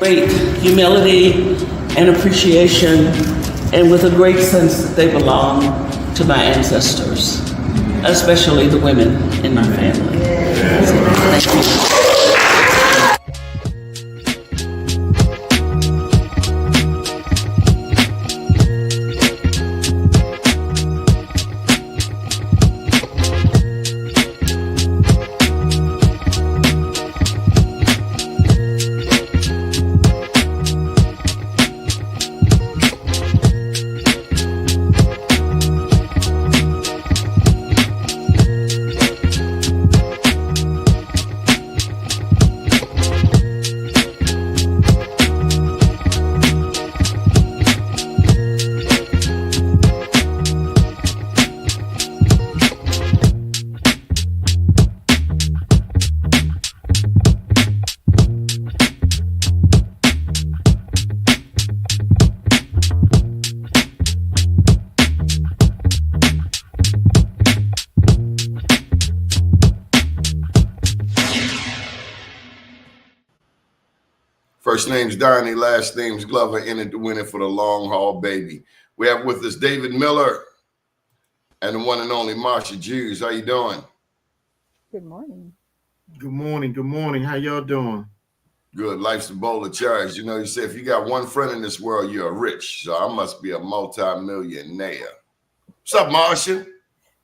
great humility and appreciation, and with a great sense that they belong to my ancestors, especially the women in my family. So, thank you. First name's Doni, last name's Glover, in it to win it for the long haul, baby. We have with us David Miller and the one and only Marsha Jews. How you doing? Good morning. Good morning. Good morning. How y'all doing? Good. Life's a bowl of cherries. You know, you say if you got one friend in this world, you're rich. So I must be a multi-millionaire. What's up, Marsha?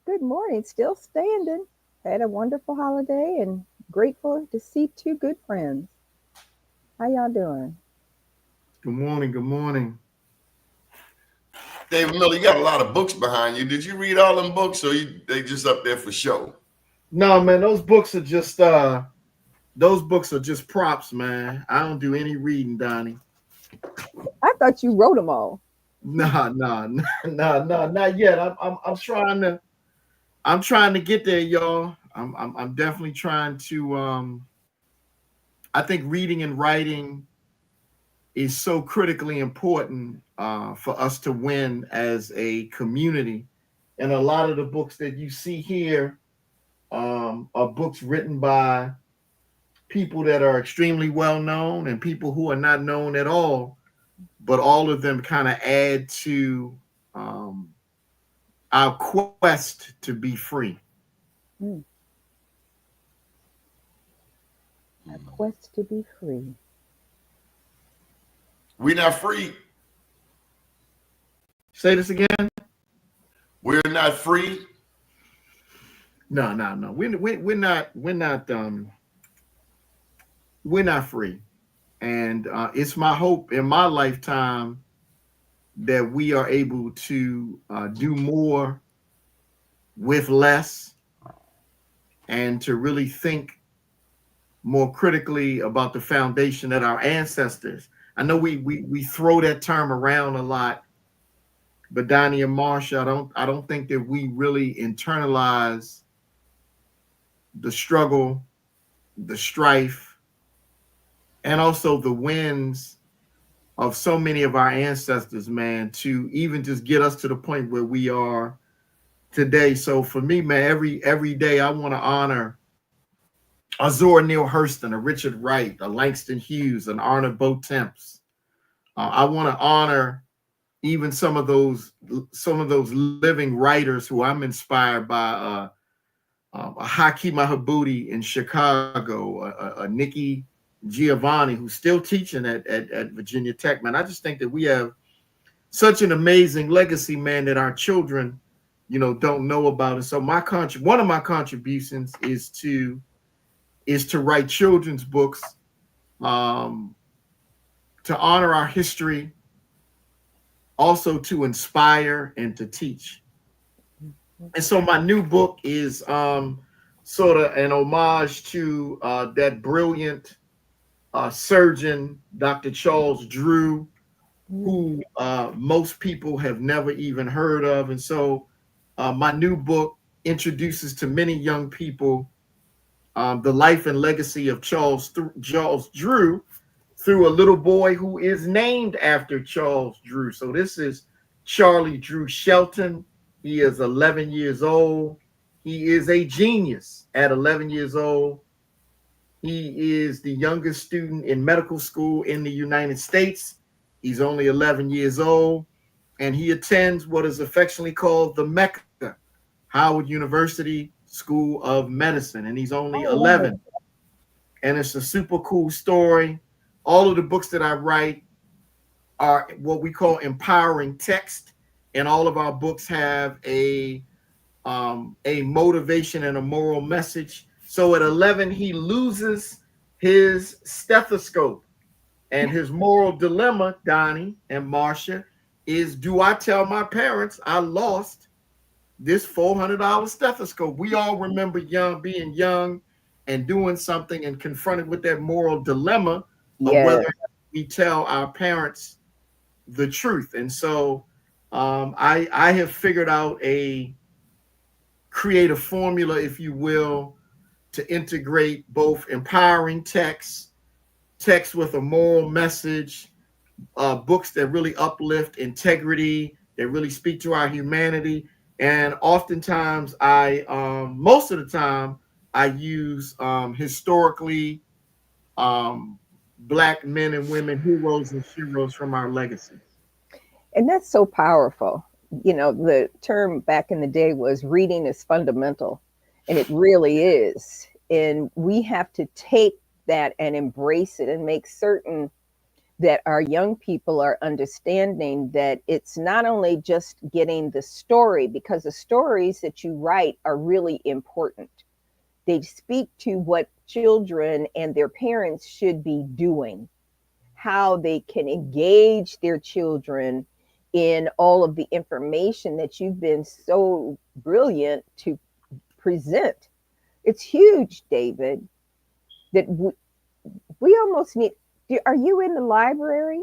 Good morning. Still standing. Had a wonderful holiday and grateful to see two good friends. How y'all doing? Good morning. Good morning. David Miller, you got a lot of books behind you. Did you read all them books, or they just up there for show? No, man, those books are just props, man. I don't do any reading, Doni. I thought you wrote them all. No, not yet. I'm trying to get there, y'all. I'm definitely trying to I think reading and writing is so critically important for us to win as a community. And a lot of the books that you see here are books written by people that are extremely well known and people who are not known at all, but all of them kind of add to our quest to be free. Our quest to be free. We're not free. Say this again. We're not free. No. We're not free. And it's my hope in my lifetime that we are able to do more with less and to really think more critically about the foundation that our ancestors. I know we throw that term around a lot, but Doni and Marsha, I don't think that we really internalize the struggle, the strife, and also the wins of so many of our ancestors, man, to even just get us to the point where we are today. So for me, man, every day I want to honor a Zora Neale Hurston, a Richard Wright, a Langston Hughes, an Arnold Botemps. I want to honor even some of those living writers who I'm inspired by. A Haki Mahabouti in Chicago, a Nikki Giovanni who's still teaching at Virginia Tech. Man, I just think that we have such an amazing legacy, man, that our children, don't know about. And so one of my contributions is to write children's books, to honor our history, also to inspire and to teach. And so my new book is sort of an homage to that brilliant surgeon, Dr. Charles Drew, who most people have never even heard of. And so my new book introduces to many young people the life and legacy of Charles Drew through a little boy who is named after Charles Drew. So this is Charlie Drew Shelton. He is 11 years old. He is a genius at 11 years old. He is the youngest student in medical school in the United States. He's only 11 years old, and he attends what is affectionately called the Mecca, Howard University School of Medicine, and he's only Oh, wow. 11. And it's a super cool story. All of the books that I write are what we call empowering text, and all of our books have a motivation and a moral message. So at 11, he loses his stethoscope, and his moral dilemma, Doni and Marcia, is: do I tell my parents I lost this $400 stethoscope? We all remember being young and doing something and confronted with that moral dilemma of whether we tell our parents the truth. And so I have figured out create a formula, if you will, to integrate both empowering text with a moral message, books that really uplift integrity, that really speak to our humanity. And oftentimes most of the time, I use historically Black men and women, heroes and heroes from our legacies. And that's so powerful. You know, the term back in the day was reading is fundamental, and it really is. And we have to take that and embrace it and make certain that our young people are understanding that it's not only just getting the story, because the stories that you write are really important. They speak to what children and their parents should be doing, how they can engage their children in all of the information that you've been so brilliant to present. It's huge, David, that we almost need. Are you in the library?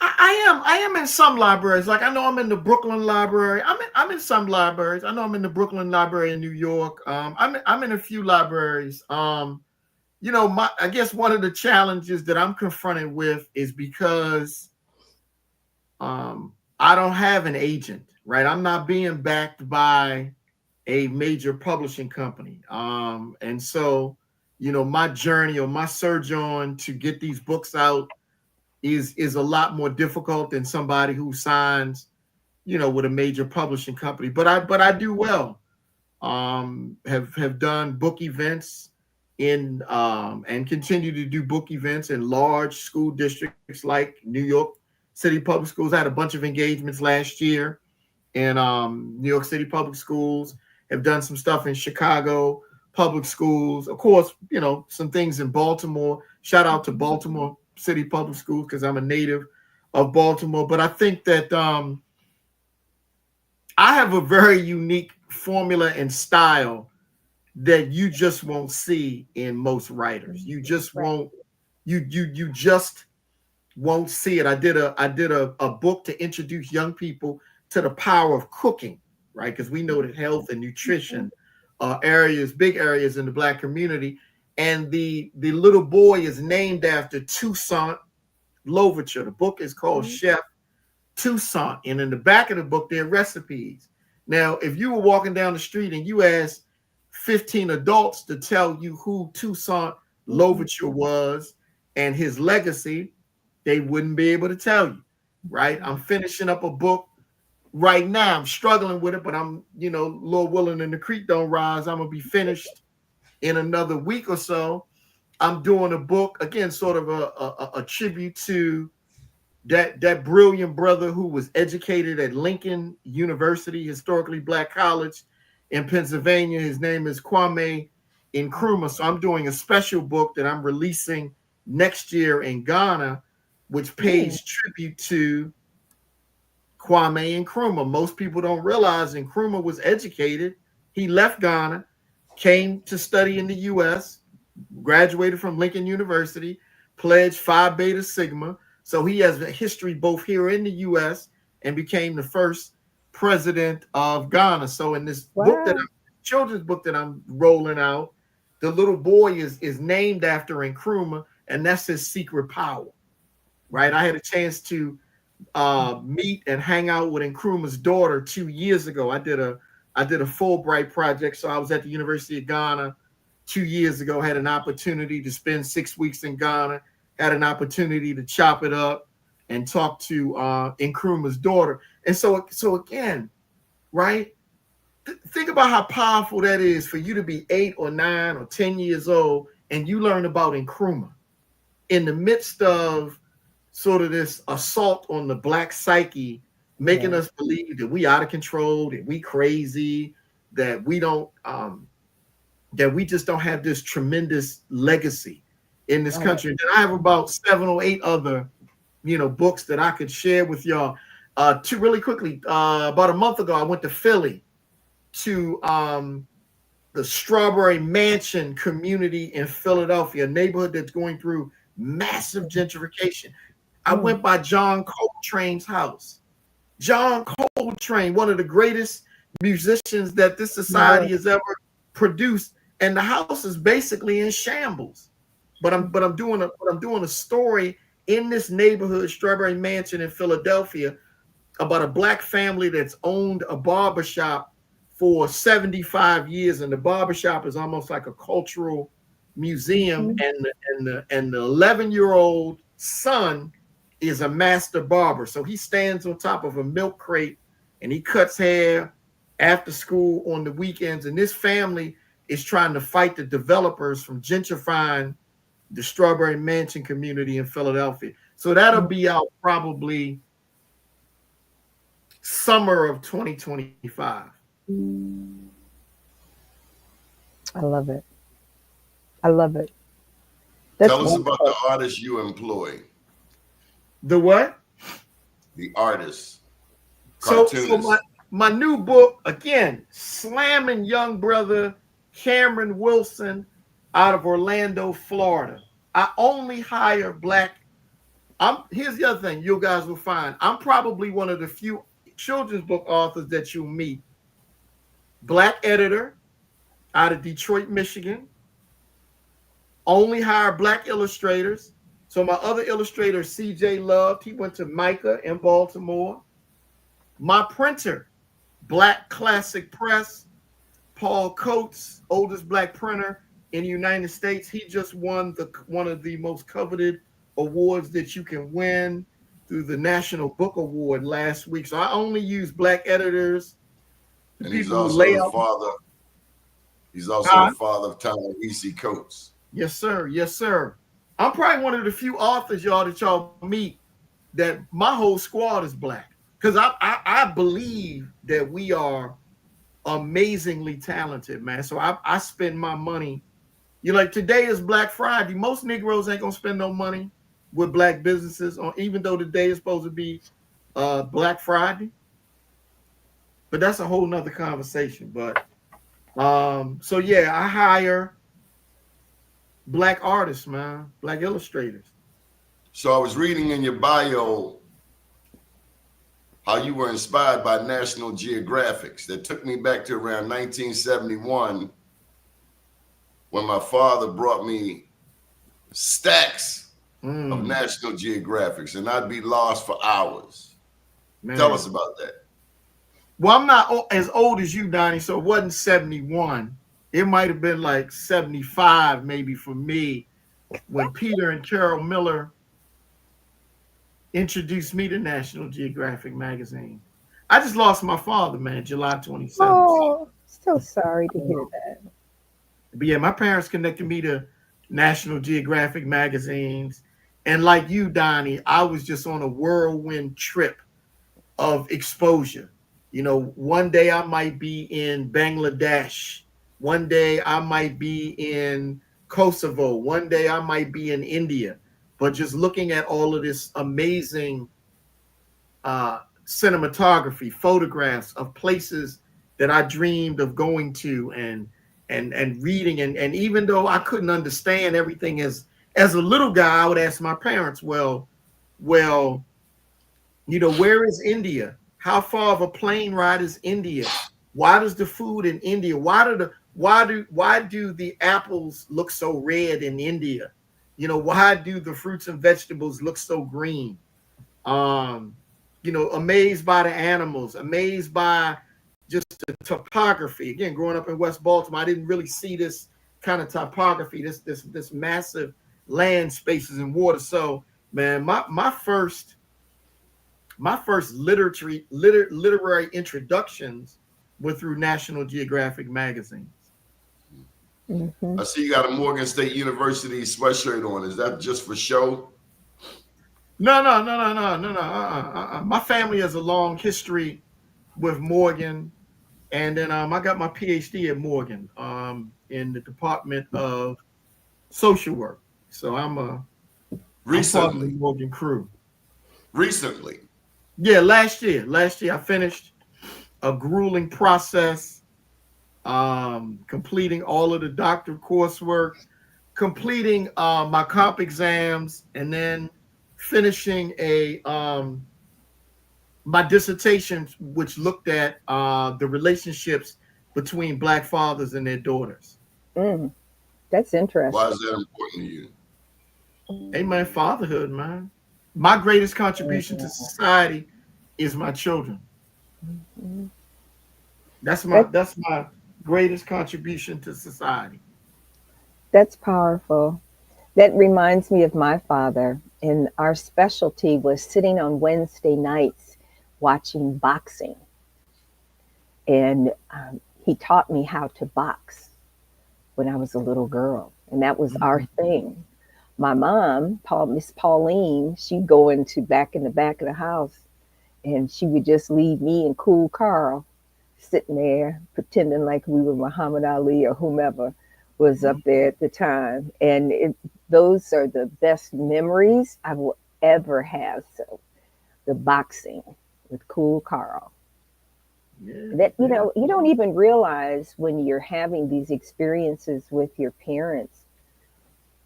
I am in some libraries. Like, I know I'm in the Brooklyn Library. I'm in some libraries. I know I'm in the Brooklyn Library in New York. I'm in a few libraries. You know, I guess one of the challenges that I'm confronted with is because I don't have an agent, right? I'm not being backed by a major publishing company. And so, you know, my journey or my surge on to get these books out is a lot more difficult than somebody who signs, you know, with a major publishing company. But I do well. Have done book events in and continue to do book events in large school districts like New York City Public Schools. I had a bunch of engagements last year in New York City Public Schools. Have done some stuff in Chicago Public Schools. Of course, you know, some things in Baltimore. Shout out to Baltimore City Public Schools because I'm a native of Baltimore. But I think that I have a very unique formula and style that you just won't see in most writers. You just won't. You just won't see it. I did a book to introduce young people to the power of cooking, right? Because we know that health and nutrition are big areas in the Black community. And the little boy is named after Toussaint Louverture. The book is called Chef Toussaint. And in the back of the book, there are recipes. Now, if you were walking down the street and you asked 15 adults to tell you who Toussaint Louverture was and his legacy, they wouldn't be able to tell you, right? I'm finishing up a book right now. I'm struggling with it, but I'm, you know, Lord willing and the creek don't rise, I'm gonna be finished in another week or so. I'm doing a book, again, sort of a tribute to that brilliant brother who was educated at Lincoln University, historically Black college in Pennsylvania. His name is Kwame Nkrumah. So I'm doing a special book that I'm releasing next year in Ghana, which pays tribute to Kwame Nkrumah. Most people don't realize Nkrumah was educated. He left Ghana, came to study in the U.S., graduated from Lincoln University, pledged Phi Beta Sigma. So he has a history both here in the U.S. and became the first president of Ghana. So in this children's book that I'm rolling out, the little boy is named after Nkrumah, and that's his secret power, right? I had a chance to meet and hang out with Nkrumah's daughter 2 years ago. I did a Fulbright project, so I was at the University of Ghana 2 years ago, had an opportunity to spend 6 weeks in Ghana, had an opportunity to chop it up and talk to Nkrumah's daughter. And so again, right? Think about how powerful that is for you to be 8 or 9 or 10 years old and you learn about Nkrumah in the midst of sort of this assault on the Black psyche, making us believe that we out of control, that we crazy, that we don't, that we just don't have this tremendous legacy in this country. And I have about 7 or 8 other, books that I could share with y'all. To really quickly, about a month ago, I went to Philly to the Strawberry Mansion community in Philadelphia, a neighborhood that's going through massive gentrification. I went by John Coltrane's house. John Coltrane, one of the greatest musicians that this society has ever produced, and the house is basically in shambles. But I'm doing a story in this neighborhood, Strawberry Mansion in Philadelphia, about a Black family that's owned a barbershop for 75 years, and the barbershop is almost like a cultural museum. And the 11-year-old son is a master barber. So he stands on top of a milk crate and he cuts hair after school on the weekends. And this family is trying to fight the developers from gentrifying the Strawberry Mansion community in Philadelphia. So that'll be out probably summer of 2025. I love it. I love it. Tell us about the artists you employ. The what? The artists. So my new book, again, slamming young brother Cameron Wilson out of Orlando, Florida. I only hire Black. Here's the other thing you guys will find. I'm probably one of the few children's book authors that you'll meet. Black editor out of Detroit, Michigan. Only hire Black illustrators. So my other illustrator, CJ Loved, he went to Micah in Baltimore. My printer, Black Classic Press, Paul Coates, oldest Black printer in the United States. He just won one of the most coveted awards that you can win through the National Book Award last week. So I only use Black editors. And he's also the father. He's also the father of Ta-Nehisi Coates. Yes, sir. Yes, sir. I'm probably one of the few authors, y'all, that y'all meet that my whole squad is Black. Because I believe that we are amazingly talented, man. So I spend my money. Like today is Black Friday. Most Negroes ain't gonna spend no money with Black businesses, even though today is supposed to be Black Friday. But that's a whole nother conversation. But so yeah, I hire Black artists, man, Black illustrators. So I was reading in your bio how you were inspired by National Geographics. That took me back to around 1971 when my father brought me stacks of National Geographics, and I'd be lost for hours. Man. Tell us about that. Well, I'm not as old as you, Donnie, so it wasn't 71. It might have been like 75 maybe for me when Peter and Carol Miller introduced me to National Geographic Magazine. I just lost my father, man, July 27th. Oh, so sorry to hear that. But yeah, my parents connected me to National Geographic Magazines. And like you, Donnie, I was just on a whirlwind trip of exposure. One day I might be in Bangladesh. One day I might be in Kosovo. One day I might be in India. But just looking at all of this amazing cinematography, photographs of places that I dreamed of going to and reading. And even though I couldn't understand everything as a little guy, I would ask my parents, well, where is India? How far of a plane ride is India? Why does the food in India? Why do the apples look so red in India? Why do the fruits and vegetables look so green? Amazed by the animals, amazed by just the topography. Again, growing up in West Baltimore, I didn't really see this kind of topography, this massive land spaces and water. So man, my first literary introductions were through National Geographic magazines. Mm-hmm. I see you got a Morgan State University sweatshirt on. Is that just for show? No. My family has a long history with Morgan, and then I got my PhD at Morgan in the Department of Social Work. So I'm part of the Morgan crew. Recently. Yeah, last year I finished a grueling process, completing all of the doctoral coursework, completing my comp exams, and then finishing my dissertation, which looked at the relationships between Black fathers and their daughters. That's interesting. Why is that important to you? Hey man, fatherhood, man. My greatest contribution to society is my children. That's my greatest contribution to society. That's powerful. That reminds me of my father, and our specialty was sitting on Wednesday nights watching boxing. And he taught me how to box when I was a little girl, and that was our thing. My mom, Miss Pauline, she'd go back in the back of the house, and she would just leave me and Cool Carl sitting there pretending like we were Muhammad Ali or whomever was up there at the time. And those are the best memories I will ever have. So the boxing with Cool Carl. That you know, you don't even realize when you're having these experiences with your parents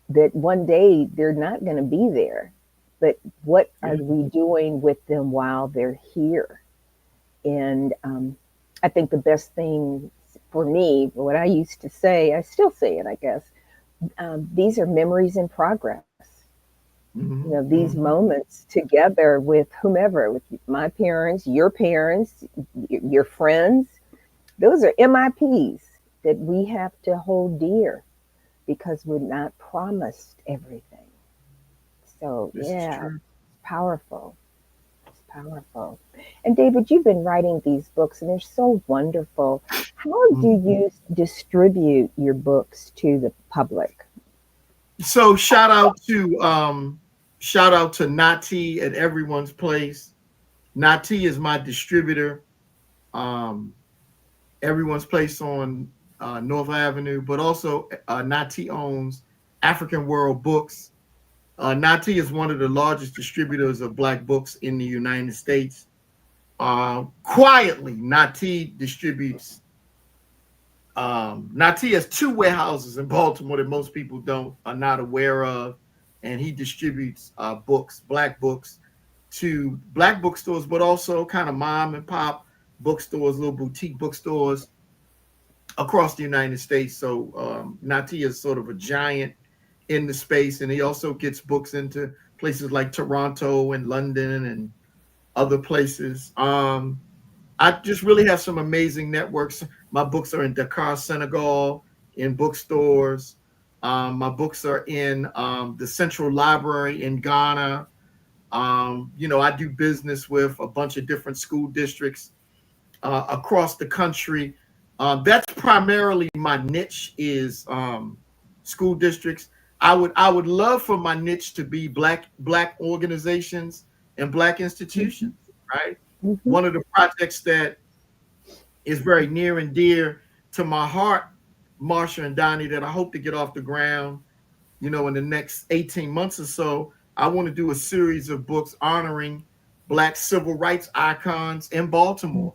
that one day they're not going to be there. But what are we doing with them while they're here? And I think the best thing for me, what I used to say, I still say it, I guess, these are memories in progress. You know, these moments together with whomever, with my parents, your friends, those are MIPs that we have to hold dear because we're not promised everything. So it's powerful. It's powerful. And David, you've been writing these books and they're so wonderful. How do you distribute your books to the public? So shout out to Nati at Everyone's Place. Nati is my distributor. Everyone's Place on North Avenue, but also Nati owns African World Books. Nati is one of the largest distributors of Black books in the United States. Quietly, Nati distributes. Nati has 2 warehouses in Baltimore that most people are not aware of, and he distributes books, Black books, to Black bookstores, but also kind of mom and pop bookstores, little boutique bookstores across the United States. So Nati is sort of a giant in the space, and he also gets books into places like Toronto and London and other places. I just really have some amazing networks. My books are in Dakar, Senegal, in bookstores. My books are in the Central Library in Ghana. You know, I do business with a bunch of different school districts across the country. That's primarily my niche is school districts. I would love for my niche to be black organizations and Black institutions, right? One of the projects that is very near and dear to my heart, Marsha and Doni, that I hope to get off the ground, you know, in the next 18 months or so. I want to do a series of books honoring Black civil rights icons in Baltimore,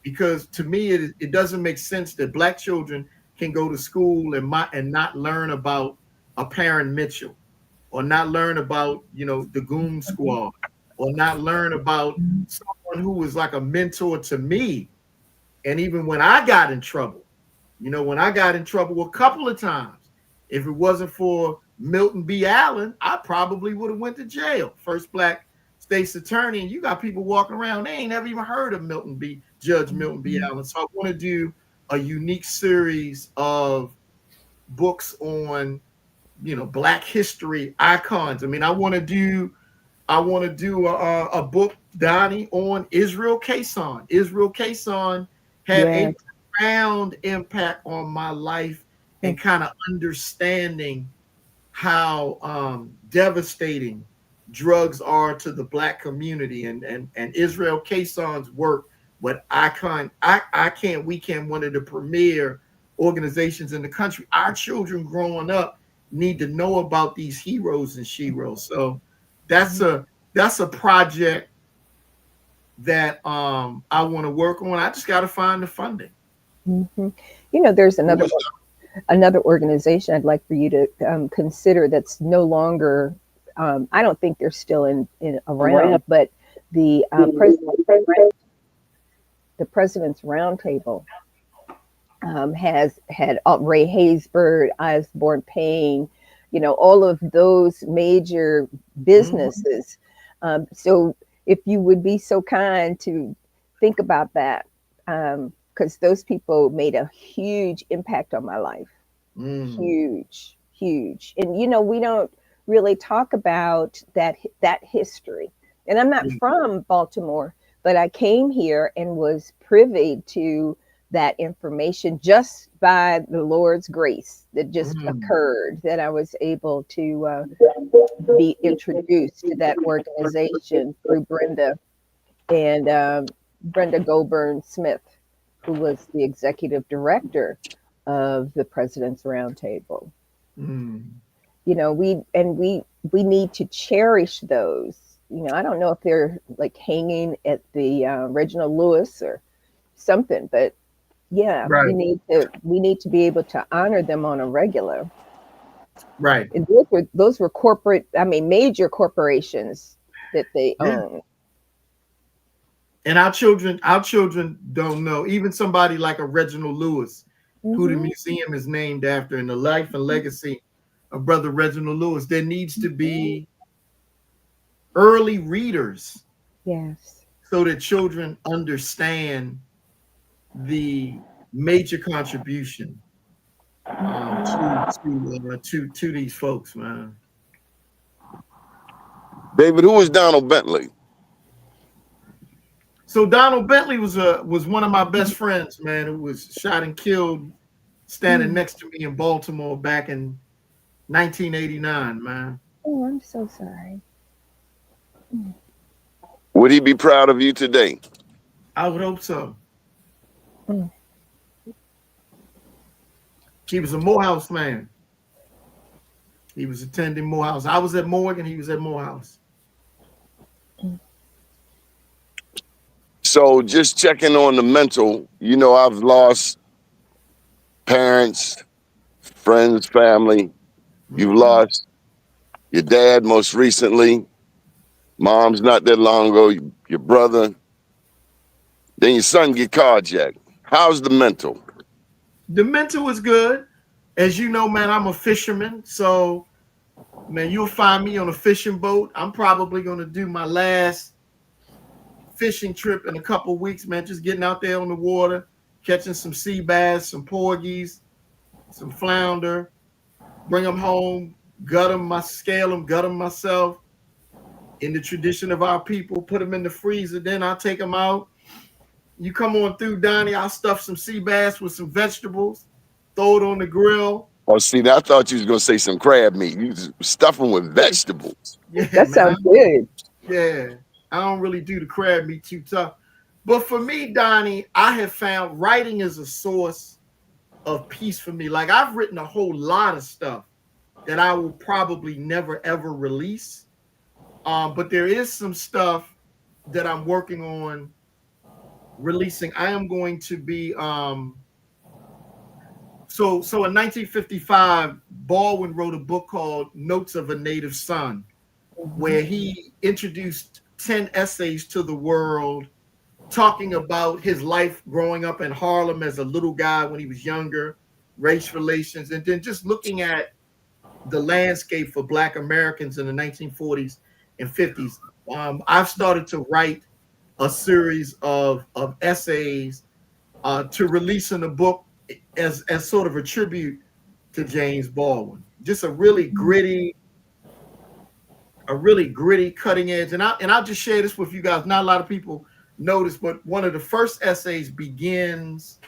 because to me, it doesn't make sense that Black children can go to school and not learn about a Parent Mitchell, or not learn about, you know, the Goon Squad, or not learn about someone who was like a mentor to me. And even when I got in trouble, you know, when I got in trouble a couple of times, if it wasn't for Milton B. Allen, I probably would have went to jail. First Black state's attorney, and you got people walking around, they ain't never even heard of Judge Milton B. Allen. So I want to do a unique series of books on, Black history icons. I mean, I want to do a book, Doni, on Israel Kaysan. Israel Kaysan had Yeah. a profound impact on my life, and kind of understanding how devastating drugs are to the Black community, and Israel Kaysan's work. What we can one of the premier organizations in the country. Our children growing up need to know about these heroes and sheroes. So that's a project that I want to work on. I just got to find the funding. Mm-hmm. There's another organization I'd like for you to consider that's no longer. I don't think they're still in around, but the President's Roundtable has had Ray Haysbert, Osborne Payne, all of those major businesses. So if you would be so kind to think about that, because those people made a huge impact on my life. Huge. And, we don't really talk about that history. And I'm not from Baltimore, but I came here and was privy to that information just by the Lord's grace that just occurred, that I was able to be introduced to that organization through Brenda Goburn Smith, who was the executive director of the President's Roundtable. We need to cherish those. I don't know if they're like hanging at the Reginald Lewis or something, but yeah, right. we need to be able to honor them on a regular. Right. And those were major corporations that they own. And our children don't know. Even somebody like a Reginald Lewis, who the museum is named after, and the life and legacy of Brother Reginald Lewis, there needs to be early readers. Yes. So that children understand the major contribution to these folks, man. David, who was Donald Bentley? So Donald Bentley was one of my best friends, man, who was shot and killed standing next to me in Baltimore back in 1989, man. Oh, I'm so sorry. Would he be proud of you today? I would hope so. He was a Morehouse man. He was attending Morehouse. I was at Morgan. He was at Morehouse. So just checking on the mental, I've lost parents, friends, family. You've lost your dad most recently. Mom's not that long ago, your brother. Then your son get carjacked. How's the mental? The mental is good. As you know, man, I'm a fisherman. So, man, you'll find me on a fishing boat. I'm probably going to do my last fishing trip in a couple of weeks, man. Just getting out there on the water, catching some sea bass, some porgies, some flounder, bring them home, scale them, gut them myself. In the tradition of our people, put them in the freezer. Then I'll take them out. You come on through, Doni, I'll stuff some sea bass with some vegetables, throw it on the grill. Oh, see, I thought you was going to say some crab meat. You stuff them with vegetables. Yeah, that sounds good. Yeah, I don't really do the crab meat too tough. But for me, Doni, I have found writing is a source of peace for me. Like, I've written a whole lot of stuff that I will probably never, ever release. But there is some stuff that I'm working on releasing. I am going to be so in 1955, Baldwin wrote a book called Notes of a Native Son, where he introduced 10 essays to the world, talking about his life growing up in Harlem as a little guy when he was younger, race relations, and then just looking at the landscape for Black Americans in the 1940s and 50s. I've started to write a series of essays to release in a book as sort of a tribute to James Baldwin. Just a really gritty, cutting edge. And I'll just share this with you guys. Not a lot of people know this, but one of the first essays begins,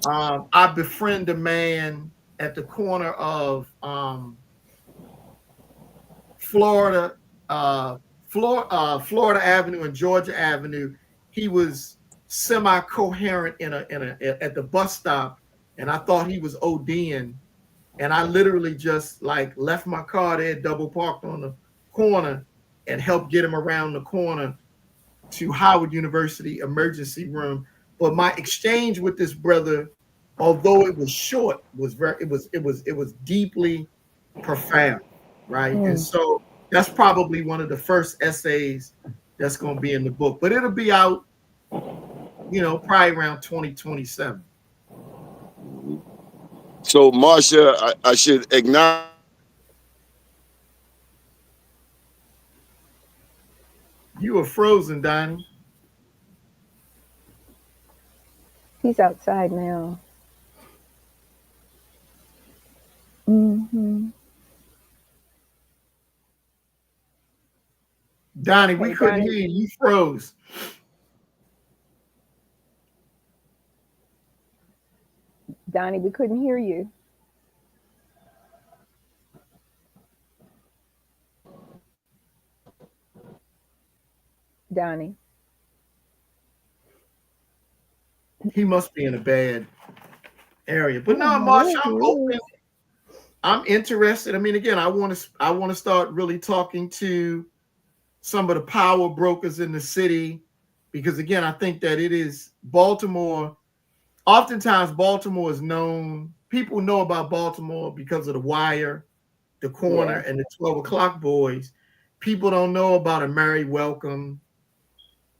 I befriend a man at the corner of Florida Avenue and Georgia Avenue. He was semi-coherent at the bus stop, and I thought he was ODing, and I literally just like left my car there, double parked on the corner, and helped get him around the corner to Howard University emergency room. But my exchange with this brother, although it was short, was deeply profound, right? And so that's probably one of the first essays that's going to be in the book, but it'll be out, probably around 2027. So, Marsha, I should acknowledge. You were frozen, Donnie. He's outside now. Mm-hmm. Donnie, we couldn't hear you. You froze. Donnie, we couldn't hear you. Donnie. He must be in a bad area. But no, Marsha, I'm open. I'm interested. I mean, again, I want to start really talking to some of the power brokers in the city, because again, I think that it is Baltimore. Oftentimes, Baltimore is known. People know about Baltimore because of The Wire, The Corner, and the 12 O'Clock Boys. People don't know about a Mary Welcome,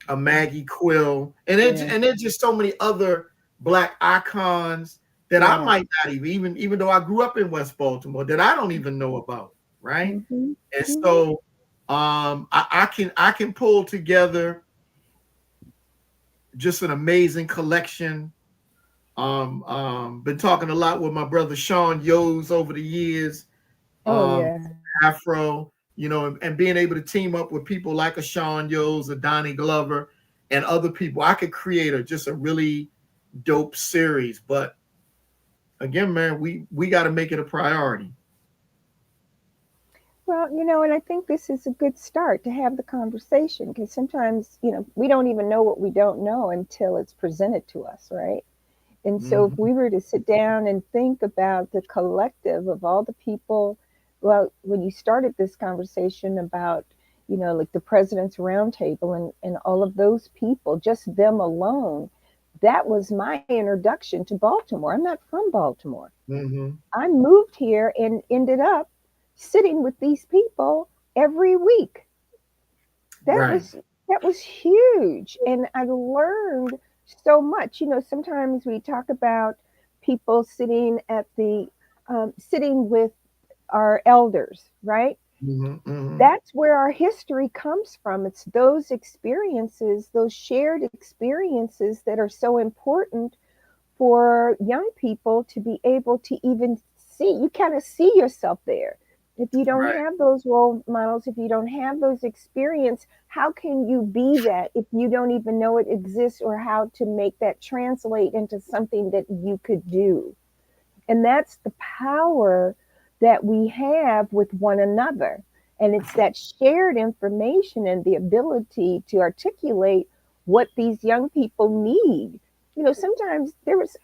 a Maggie Quill, and there's just so many other Black icons that I might not even though I grew up in West Baltimore, that I don't even know about, right? Mm-hmm. And so I can pull together just an amazing collection. Been talking a lot with my brother Sean Yos over the years. Afro, and being able to team up with people like a Sean Yos, a Donnie Glover, and other people, I could create just a really dope series. But again, man, we got to make it a priority. Well, and I think this is a good start to have the conversation, because sometimes, we don't even know what we don't know until it's presented to us, right? And so if we were to sit down and think about the collective of all the people, well, when you started this conversation about, like the President's Roundtable and all of those people, just them alone, that was my introduction to Baltimore. I'm not from Baltimore. I moved here and ended up sitting with these people every week. That was huge. And I learned so much. Sometimes we talk about people sitting sitting with our elders, right? That's where our history comes from. It's those experiences, those shared experiences, that are so important for young people to be able to even see. You kind of see yourself there. If you don't have those role models, if you don't have those experiences, how can you be that if you don't even know it exists, or how to make that translate into something that you could do? And that's the power that we have with one another. And it's that shared information and the ability to articulate what these young people need. Sometimes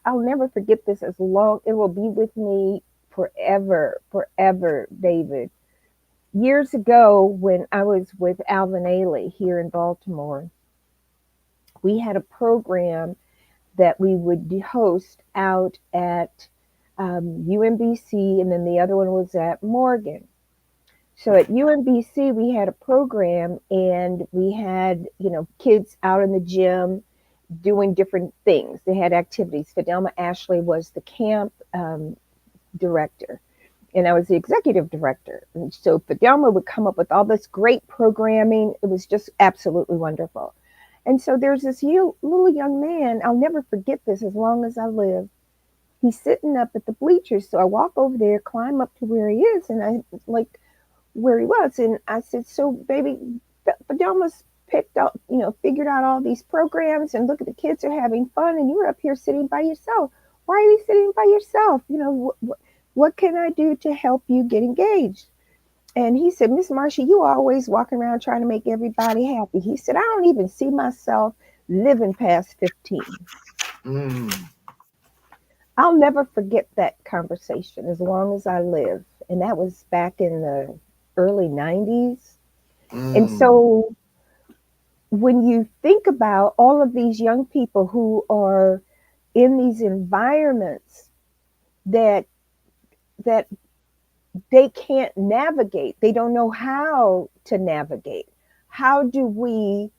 I'll never forget this it will be with me forever, David. Years ago, when I was with Alvin Ailey here in Baltimore, we had a program that we would host out at UMBC, and then the other one was at Morgan. So at UMBC, we had a program, and we had, kids out in the gym doing different things. They had activities. Fidelma Ashley was the camp director, and I was the executive director. And so Fidelma would come up with all this great programming. It was just absolutely wonderful. And so there's this little young man, I'll never forget this as long as I live. he's sitting up at the bleachers. So I walk over there, climb up to where he is, and I like where he was. And I said, so baby, Fidelma's picked out, figured out all these programs, and look at the kids are having fun, and you're up here sitting by yourself. Why are you sitting by yourself? What can I do to help you get engaged? And he said, Miss Marcia, you always walking around trying to make everybody happy. He said, I don't even see myself living past 15. I'll never forget that conversation as long as I live. And that was back in the early 90s. And so when you think about all of these young people who are in these environments that they can't navigate, they don't know how to navigate. How do we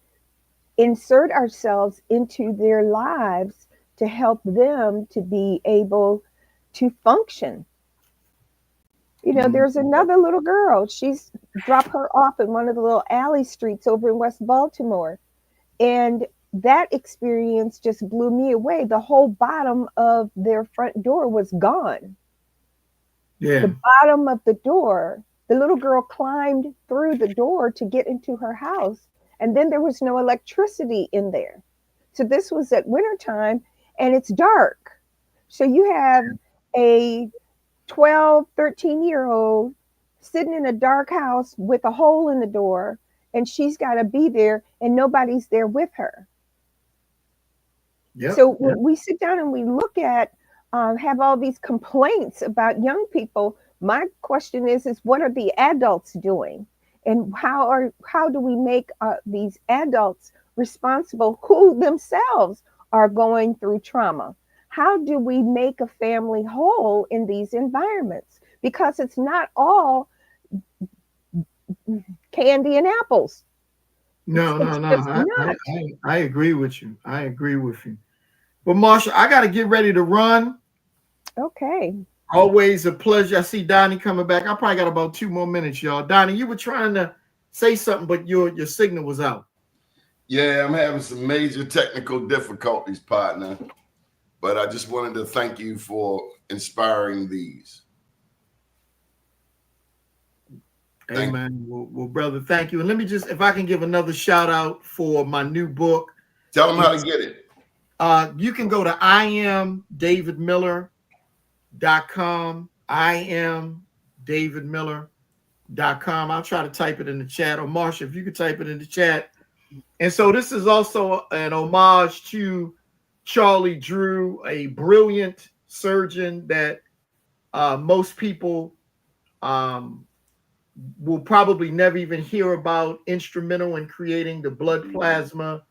insert ourselves into their lives to help them to be able to function? There's another little girl. She's dropped her off in one of the little alley streets over in West Baltimore. And that experience just blew me away. The whole bottom of their front door was gone. Yeah. The bottom of the door, the little girl climbed through the door to get into her house. And then there was no electricity in there. So this was at wintertime and it's dark. So you have a 12, 13-year-old sitting in a dark house with a hole in the door, and she's got to be there and nobody's there with her. So when we sit down and we look at, have all these complaints about young people, my question is what are the adults doing? And how do we make these adults responsible who themselves are going through trauma? How do we make a family whole in these environments? Because it's not all candy and apples. No. I agree with you. But Marcia, I got to get ready to run. Okay. Always a pleasure. I see Doni coming back. I probably got about 2 more minutes, y'all. Doni, you were trying to say something, but your signal was out. Yeah, I'm having some major technical difficulties, partner. But I just wanted to thank you for inspiring these. Amen. Well, brother, thank you. And let me just, if I can give another shout out for my new book. Tell them how to get it. You can go to IamDavidMiller.com. IamDavidMiller.com. I'll try to type it in the chat. Or Marcia, if you could type it in the chat. And so this is also an homage to Charlie Drew, a brilliant surgeon that most people will probably never even hear about, instrumental in creating the blood plasma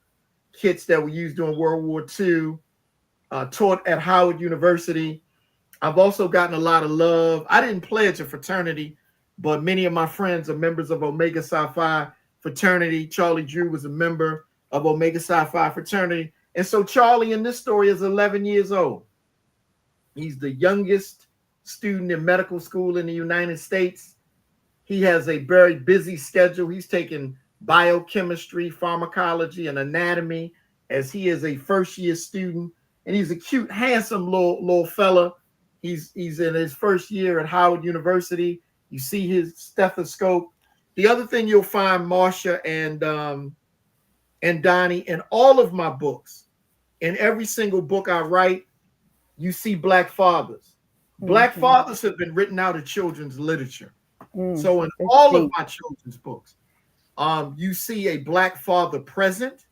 kits that were used during World War II, taught at Howard University. I've also gotten a lot of love. I didn't pledge a fraternity, but many of my friends are members of Omega Psi Phi fraternity. Charlie Drew was a member of Omega Psi Phi fraternity. And so Charlie in this story is 11 years old. He's the youngest student in medical school in the United States. He has a very busy schedule. He's taken biochemistry, pharmacology, and anatomy as he is a first-year student. And he's a cute, handsome little fella. He's in his first year at Howard University. You see his stethoscope. The other thing you'll find, Marcia and Doni, in all of my books, in every single book I write, you see Black fathers. Black fathers have been written out of children's literature. So in all of my children's books, you see a Black father present,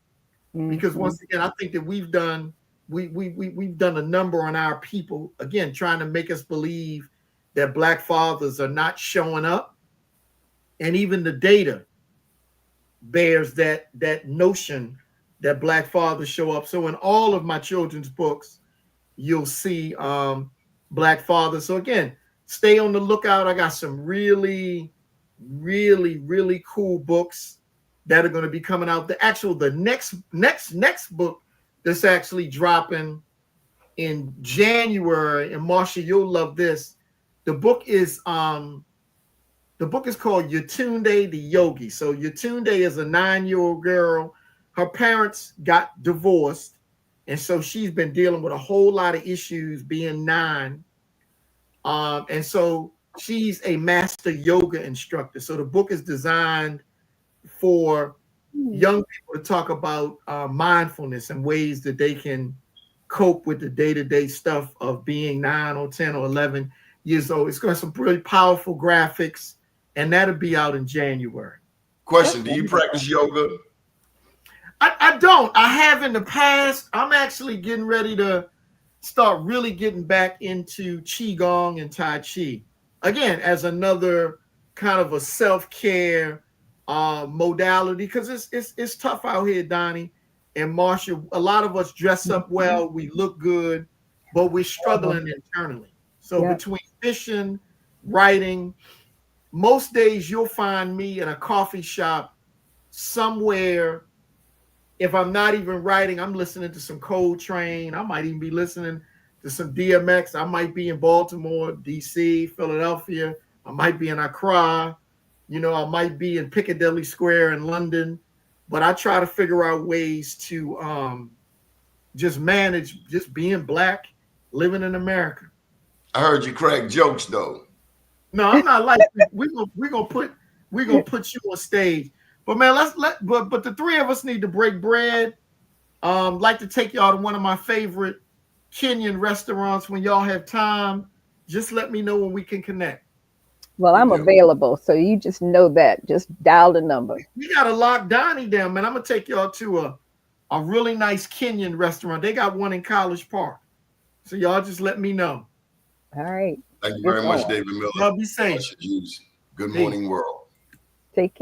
because once again, I think that we've done a number on our people, again, trying to make us believe that Black fathers are not showing up. And even the data bears that notion that Black fathers show up. So in all of my children's books, you'll see Black fathers. So again, stay on the lookout. I got some really, really, really cool books that are going to be coming out. The next book that's actually dropping in January, and Marcia, you'll love this. The book is called Yetunde the Yogi. So Yetunde is a 9-year-old girl. Her parents got divorced, And so she's been dealing with a whole lot of issues being 9. And so she's a master yoga instructor. So the book is designed for young people to talk about mindfulness and ways that they can cope with the day-to-day stuff of being 9 or 10 or 11 years old. It's got some really powerful graphics, and that'll be out in January. Question, do you practice yoga? I don't. I have in the past. I'm actually getting ready to start really getting back into Qigong and Tai Chi. Again, as another kind of a self-care modality, because it's tough out here, Donnie and Marsha. A lot of us dress up well, we look good, but we're struggling internally. So between fishing, writing, most days you'll find me in a coffee shop somewhere. If I'm not even writing, I'm listening to some Coltrane. I might even be listening to some DMX. I might be in Baltimore, DC, Philadelphia. I might be in Accra. You know, I might be in Piccadilly Square in London. But I try to figure out ways to just manage just being Black, living in America. I heard you crack jokes though. No, I'm not like we're gonna put you on stage. But man, but the three of us need to break bread. Like to take y'all to one of my favorite Kenyan restaurants when y'all have time. Just let me know when we can connect. Well, I'm available, so you just know that. Just dial the number. We gotta lock Donnie down, man. I'm gonna take y'all to a really nice Kenyan restaurant. They got one in College Park. So y'all just let me know. All right. Thank you very much, David Miller. Y'all be safe. Good morning, world. Take care.